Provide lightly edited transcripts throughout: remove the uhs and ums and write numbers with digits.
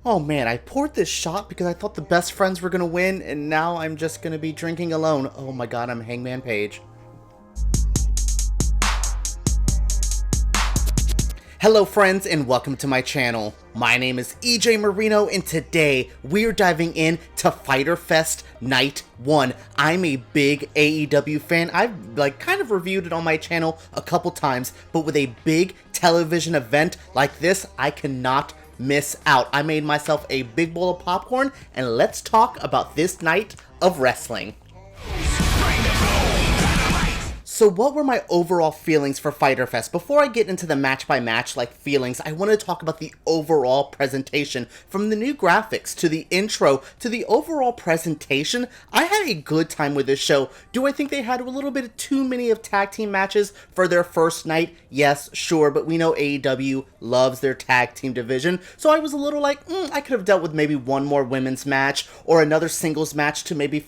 Oh man, I poured this shot because I thought the best friends were gonna win, and now I'm just gonna be drinking alone. Oh my god, I'm Hangman Page. Hello friends and welcome to my channel. My name is EJ Marino and today we're diving in to Fyter Fest Night One. I'm a big AEW fan. I've kind of reviewed it on my channel a couple times, but with a big television event like this, I cannot miss out. I made myself a big bowl of popcorn and let's talk about this night of wrestling. So what were my overall feelings for Fyter Fest? Before I get into the match-by-match feelings, I want to talk about the overall presentation. From the new graphics, to the intro, to the overall presentation, I had a good time with this show. Do I think they had a little bit too many of tag team matches for their first night? Yes, sure, but we know AEW loves their tag team division, so I was a little I could have dealt with maybe one more women's match, or another singles match to maybe,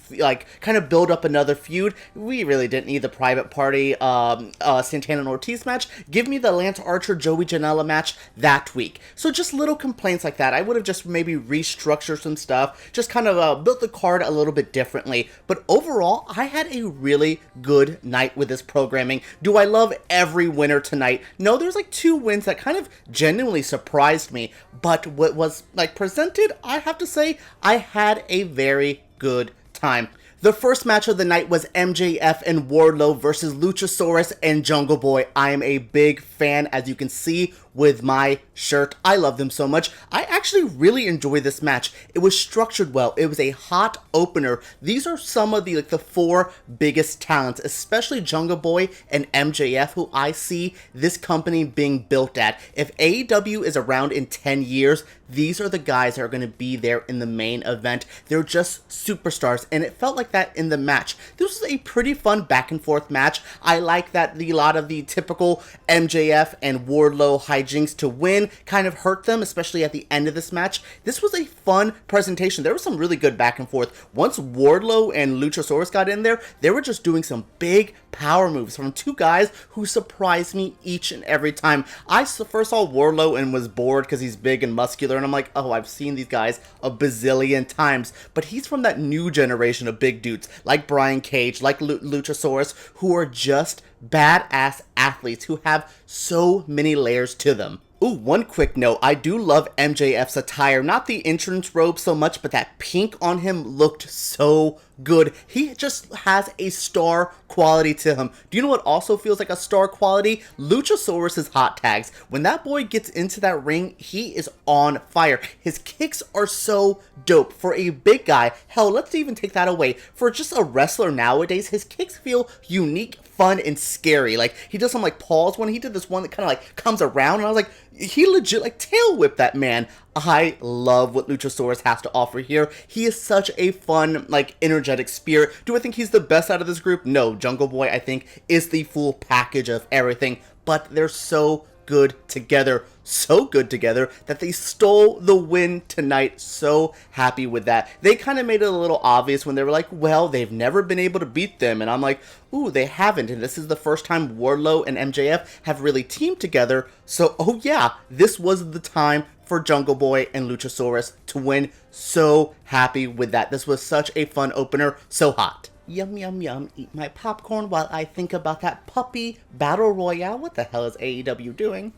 kind of build up another feud. We really didn't need the Private Party Santana and Ortiz match. Give me the Lance Archer Joey Janela match that week. So just little complaints like that. I would have just maybe restructured some stuff, just kind of built the card a little bit differently. But overall, I had a really good night with this programming. Do I love every winner tonight? No, there's two wins that kind of genuinely surprised me. But what was presented, I have to say, I had a very good time. The first match of the night was MJF and Wardlow versus Luchasaurus and Jungle Boy. I am a big fan, as you can see with my shirt. I love them so much. I actually really enjoyed this match. It was structured well. It was a hot opener. These are some of the four biggest talents, especially Jungle Boy and MJF, who I see this company being built at. If AEW is around in 10 years, these are the guys that are going to be there in the main event. They're just superstars, and it felt like that in the match. This was a pretty fun back and forth match. I like that a lot of the typical MJF and Wardlow hijinks to win kind of hurt them, especially at the end of this match. This was a fun presentation. There was some really good back and forth. Once Wardlow and Luchasaurus got in there, they were just doing some big power moves from two guys who surprised me each and every time. I first saw Wardlow and was bored because he's big and muscular, and I'm like, oh, I've seen these guys a bazillion times. But he's from that new generation of big dudes, like Brian Cage, like Luchasaurus, who are just badass athletes who have so many layers to them. Ooh, one quick note, I do love MJF's attire. Not the entrance robe so much, but that pink on him looked so good. He just has a star quality to him. Do you know what also feels like a star quality? Luchasaurus's hot tags. When that boy gets into that ring, he is on fire. His kicks are so dope. For a big guy, hell, let's even take that away. For just a wrestler nowadays, his kicks feel unique, fun, and scary. He does some pause when he did this one that kind of comes around, and I was like, he legit tail whipped that man. I love what Luchasaurus has to offer here. He is such a fun, energetic spirit. Do I think he's the best out of this group? No. Jungle Boy, I think, is the full package of everything, but they're so good together. So good together that they stole the win tonight. So happy with that. They kind of made it a little obvious when they were like, well, they've never been able to beat them. And I'm like, ooh, they haven't. And this is the first time Wardlow and MJF have really teamed together. So, oh yeah, this was the time for Jungle Boy and Luchasaurus to win. So happy with that. This was such a fun opener. So hot. Yum, yum, yum. Eat my popcorn while I think about that puppy battle royale. What the hell is AEW doing?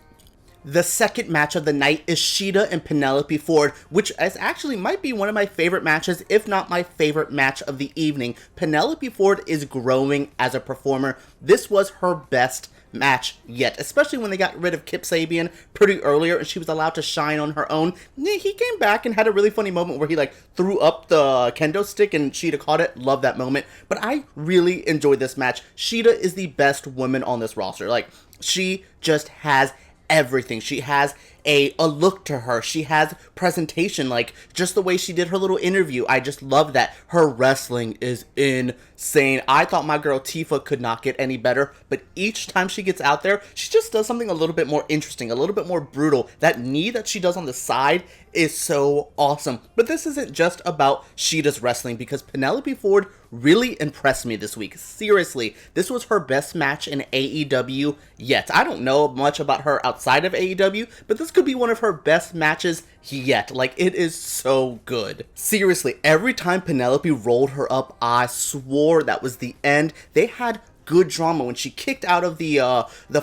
The second match of the night is Shida and Penelope Ford, which is actually might be one of my favorite matches, if not my favorite match of the evening. Penelope Ford is growing as a performer. This was her best match yet, especially when they got rid of Kip Sabian pretty earlier and she was allowed to shine on her own. He came back and had a really funny moment where he threw up the kendo stick and Shida caught it. Love that moment. But I really enjoyed this match. Shida is the best woman on this roster. She just has everything. She has a look to her. She has presentation, just the way she did her little interview. I just love that. Her wrestling is insane. I thought my girl Tifa could not get any better, but each time she gets out there, she just does something a little bit more interesting, a little bit more brutal. That knee that she does on the side is so awesome. But this isn't just about Shida's wrestling, because Penelope Ford really impressed me this week. Seriously, this was her best match in AEW yet. I don't know much about her outside of AEW, but this could be one of her best matches yet. Like, it is so good. Seriously, every time Penelope rolled her up, I swore that was the end. They had good drama. When she kicked out of the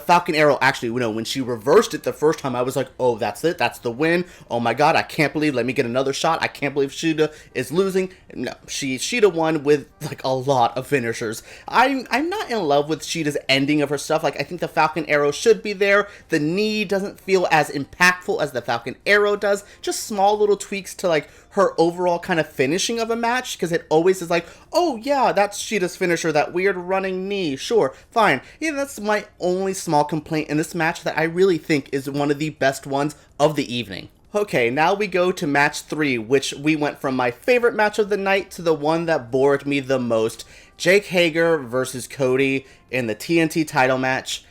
Falcon Arrow, actually, when she reversed it the first time, I was like, oh, that's it, that's the win. Oh my god, I can't believe, let me get another shot. I can't believe Shida is losing. No, Shida won with, like, a lot of finishers. I'm not in love with Shida's ending of her stuff. Like, I think the Falcon Arrow should be there. The knee doesn't feel as impactful as the Falcon Arrow does. Just small little tweaks to, like, her overall kind of finishing of a match, because it always is like, oh yeah, that's Shida's finisher, that weird running knee. Sure, fine. Yeah, that's my only small complaint in this match that I really think is one of the best ones of the evening. Okay, now we go to match 3, which we went from my favorite match of the night to the one that bored me the most. Jake Hager versus Cody in the TNT title match.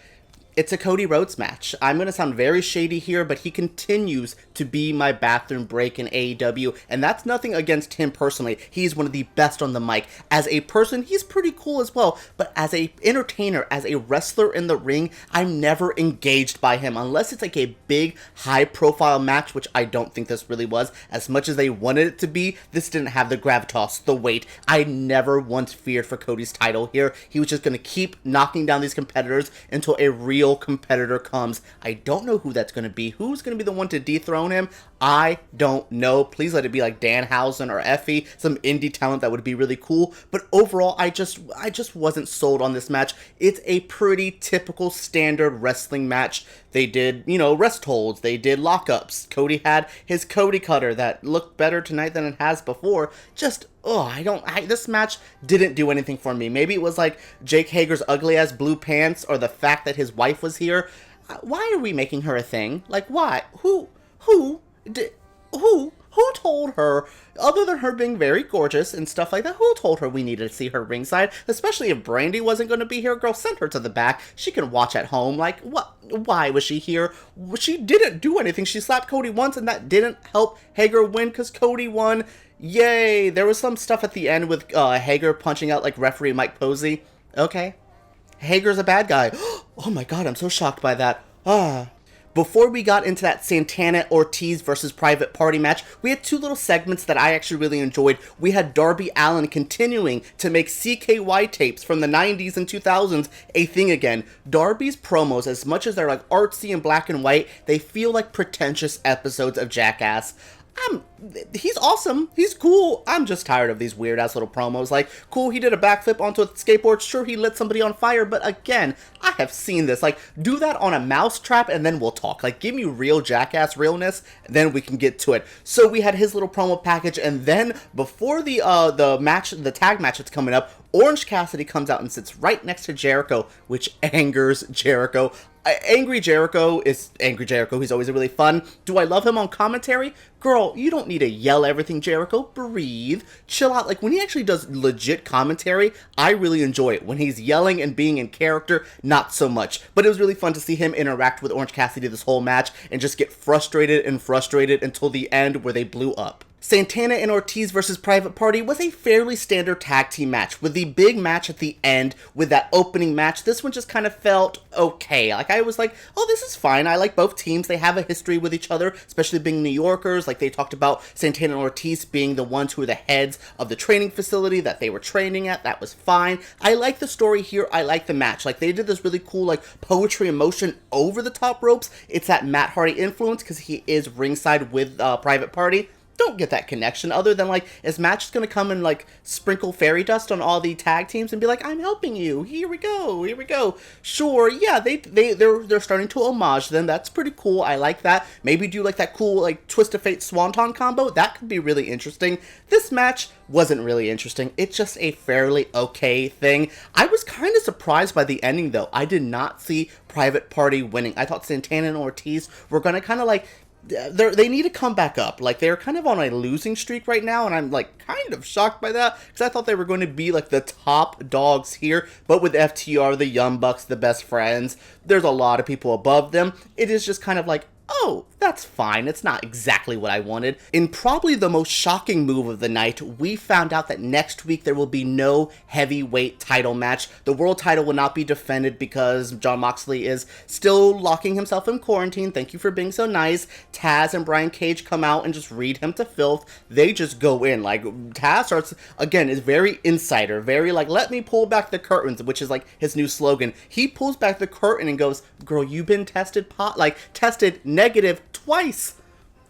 It's a Cody Rhodes match. I'm going to sound very shady here, but he continues to be my bathroom break in AEW, and that's nothing against him personally. He's one of the best on the mic. As a person, he's pretty cool as well, but as a entertainer, as a wrestler in the ring, I'm never engaged by him, unless it's like a big, high-profile match, which I don't think this really was. As much as they wanted it to be, this didn't have the gravitas, the weight. I never once feared for Cody's title here. He was just going to keep knocking down these competitors until a real competitor comes. I don't know who that's going to be. Who's going to be the one to dethrone him? I don't know. Please let it be like Danhausen or Effie, some indie talent. That would be really cool. But overall, I just wasn't sold on this match. It's a pretty typical standard wrestling match. They did, rest holds. They did lockups. Cody had his Cody cutter that looked better tonight than it has before. This match didn't do anything for me. Maybe it was like Jake Hager's ugly ass blue pants, or the fact that his wife was here. Why are we making her a thing? Like, why? Who told her, other than her being very gorgeous and stuff like that, who told her we needed to see her ringside? Especially if Brandy wasn't going to be here. Girl, send her to the back. She can watch at home. Like, what? Why was she here? She didn't do anything. She slapped Cody once, and that didn't help Hager win, because Cody won. Yay! There was some stuff at the end with Hager punching out like referee Mike Posey. Okay. Hager's a bad guy. Oh my god, I'm so shocked by that. Before we got into that Santana Ortiz versus Private Party match, we had two little segments that I actually really enjoyed. We had Darby Allin continuing to make CKY tapes from the 90s and 2000s a thing again. Darby's promos, as much as they're like artsy and black and white, they feel like pretentious episodes of Jackass. He's awesome. He's cool. I'm just tired of these weird-ass little promos. Like, cool, he did a backflip onto a skateboard. Sure, he lit somebody on fire. But again, I have seen this. Like, do that on a mousetrap and then we'll talk. Like, give me real Jackass realness, then we can get to it. So we had his little promo package, and then before the tag match that's coming up, Orange Cassidy comes out and sits right next to Jericho, which angers Jericho. Angry Jericho is Angry Jericho. He's always really fun. Do I love him on commentary? Girl, you don't need to yell everything, Jericho. Breathe. Chill out. Like, when he actually does legit commentary, I really enjoy it. When he's yelling and being in character, not so much. But it was really fun to see him interact with Orange Cassidy this whole match and just get frustrated until the end where they blew up. Santana and Ortiz versus Private Party was a fairly standard tag team match, with the big match at the end with that opening match. This one just kind of felt okay. Like, I was like, oh, this is fine. I like both teams. They have a history with each other, especially being New Yorkers. Like, they talked about Santana and Ortiz being the ones who were the heads of the training facility that they were training at. That was fine. I like the story here. I like the match. Like, they did this really cool, like, poetry in motion over the top ropes. It's that Matt Hardy influence, because he is ringside with Private Party. Don't get that connection, other than like, is Matt just gonna come and like sprinkle fairy dust on all the tag teams and be like, I'm helping you, here we go. Sure, yeah, they're starting to homage them. That's pretty cool. I like that. Maybe do like that cool like Twist of Fate Swanton combo. That could be really interesting. This match wasn't really interesting. It's just a fairly okay thing. I was kind of surprised by the ending though. I did not see Private Party winning. I thought Santana and Ortiz were gonna kind of like, they need to come back up. Like, they're kind of on a losing streak right now, and I'm like kind of shocked by that, because I thought they were going to be like the top dogs here. But with FTR, the Young Bucks, the best friends, there's a lot of people above them. It is just kind of like, oh, that's fine. It's not exactly what I wanted. In probably the most shocking move of the night, we found out that next week there will be no heavyweight title match. The world title will not be defended because Jon Moxley is still locking himself in quarantine. Thank you for being so nice. Taz and Brian Cage come out and just read him to filth. They just go in. Like, Taz starts, again, is very insider, very like, let me pull back the curtains, which is like his new slogan. He pulls back the curtain and goes, girl, you've been tested negative twice.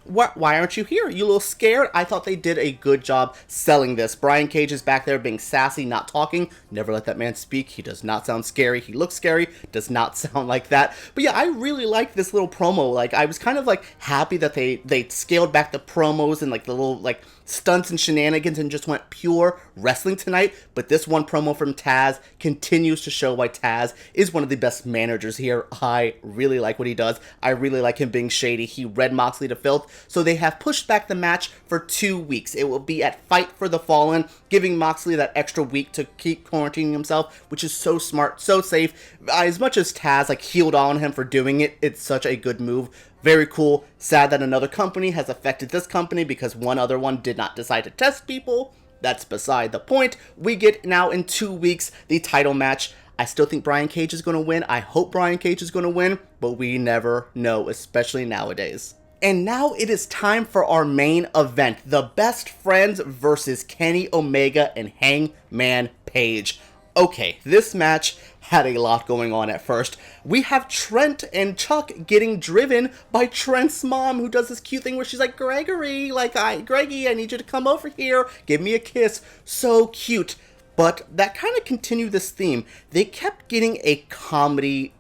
Why aren't you here? You a little scared? I thought they did a good job selling this. Brian Cage is back there being sassy, not talking. Never let that man speak. He does not sound scary. He looks scary. Does not sound like that. But yeah, I really like this little promo. Like, I was kind of like happy that they scaled back the promos and like the little like stunts and shenanigans and just went pure wrestling tonight. But this one promo from Taz continues to show why Taz is one of the best managers here. I really like what he does. I really like him being shady. He read Moxley to filth. So they have pushed back the match for 2 weeks. It will be at Fight for the Fallen, giving Moxley that extra week to keep quarantining himself, which is so smart, so safe. As much as Taz like healed on him for doing it, it's such a good move. Very cool. Sad that another company has affected this company because one other one did not decide to test people. That's beside the point. We get now in 2 weeks the title match. I still think Brian Cage is going to win. I hope Brian Cage is going to win, but we never know, especially nowadays. And now it is time for our main event, the Best Friends versus Kenny Omega and Hangman Page. Okay, this match had a lot going on at first. We have Trent and Chuck getting driven by Trent's mom, who does this cute thing where she's like, Greggy, I need you to come over here, give me a kiss. So cute. But that kind of continued this theme. They kept getting a comedy,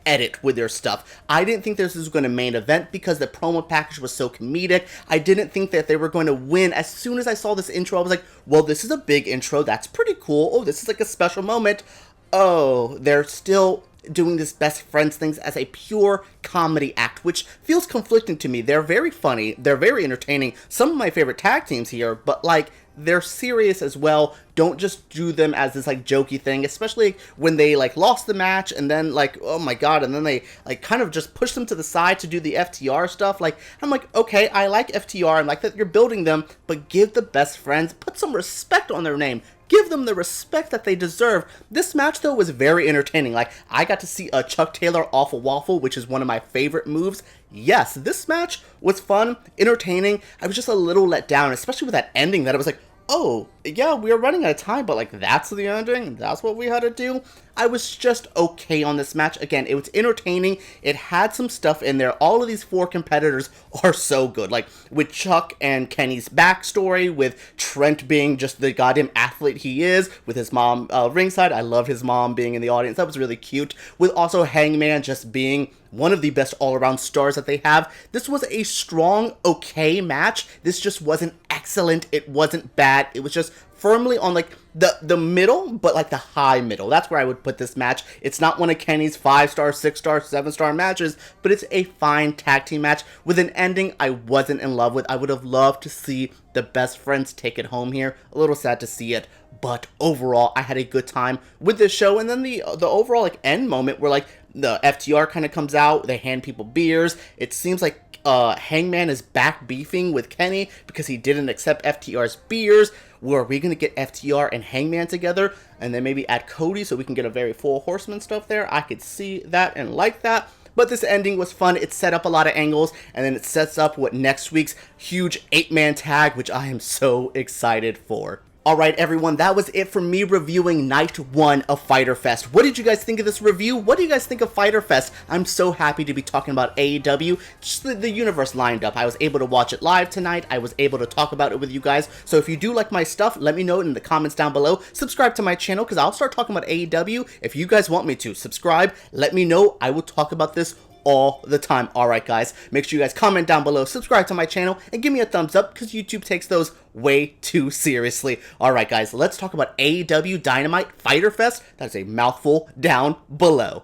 edit with their stuff. I didn't think this was going to main event because the promo package was so comedic. I didn't think that they were going to win. As soon as I saw this intro, I was like, well, this is a big intro. That's pretty cool. Oh, this is like a special moment. Oh, they're still doing this best friends things as a pure comedy act, which feels conflicting to me. They're very funny. They're very entertaining. Some of my favorite tag teams here, but they're serious as well. Don't just do them as this jokey thing, especially when they lost the match and then oh my god, and then they kind of just push them to the side to do the FTR stuff. I'm like, okay, I like FTR, I like that you're building them, but give the best friends, put some respect on their name. Give them the respect that they deserve. This match, though, was very entertaining. I got to see a Chuck Taylor Awful Waffle, which is one of my favorite moves. Yes, this match was fun, entertaining. I was just a little let down, especially with that ending that I was like, oh, yeah, we are running out of time, but that's the ending? That's what we had to do? I was just okay on this match. Again, it was entertaining. It had some stuff in there. All of these 4 competitors are so good. With Chuck and Kenny's backstory, with Trent being just the goddamn athlete he is, with his mom ringside. I love his mom being in the audience. That was really cute. With also Hangman just being one of the best all-around stars that they have. This was a strong, okay match. This just wasn't excellent. It wasn't bad. It was just firmly on the middle, but the high middle. That's where I would put this match. It's not one of Kenny's 5-star, 6-star, 7-star matches, but it's a fine tag team match with an ending I wasn't in love with. I would have loved to see the best friends take it home here. A little sad to see it, but overall I had a good time with this show. And then the overall end moment where the FTR kind of comes out, they hand people beers. It seems like Hangman is back beefing with Kenny because he didn't accept FTR's beers. Were we going to get FTR and Hangman together and then maybe add Cody so we can get a very full horseman stuff there? I could see that and like that. But this ending was fun. It set up a lot of angles, and then it sets up what next week's huge 8-man tag, which I am so excited for. Alright everyone, that was it for me reviewing Night 1 of Fyter Fest. What did you guys think of this review? What do you guys think of Fyter Fest? I'm so happy to be talking about AEW. Just the universe lined up. I was able to watch it live tonight. I was able to talk about it with you guys. So if you do like my stuff, let me know in the comments down below. Subscribe to my channel because I'll start talking about AEW if you guys want me to. Subscribe, let me know. I will talk about this all the time. Alright guys, make sure you guys comment down below, subscribe to my channel, and give me a thumbs up because YouTube takes those way too seriously. Alright guys, let's talk about AEW Dynamite Fyter Fest. That's a mouthful down below.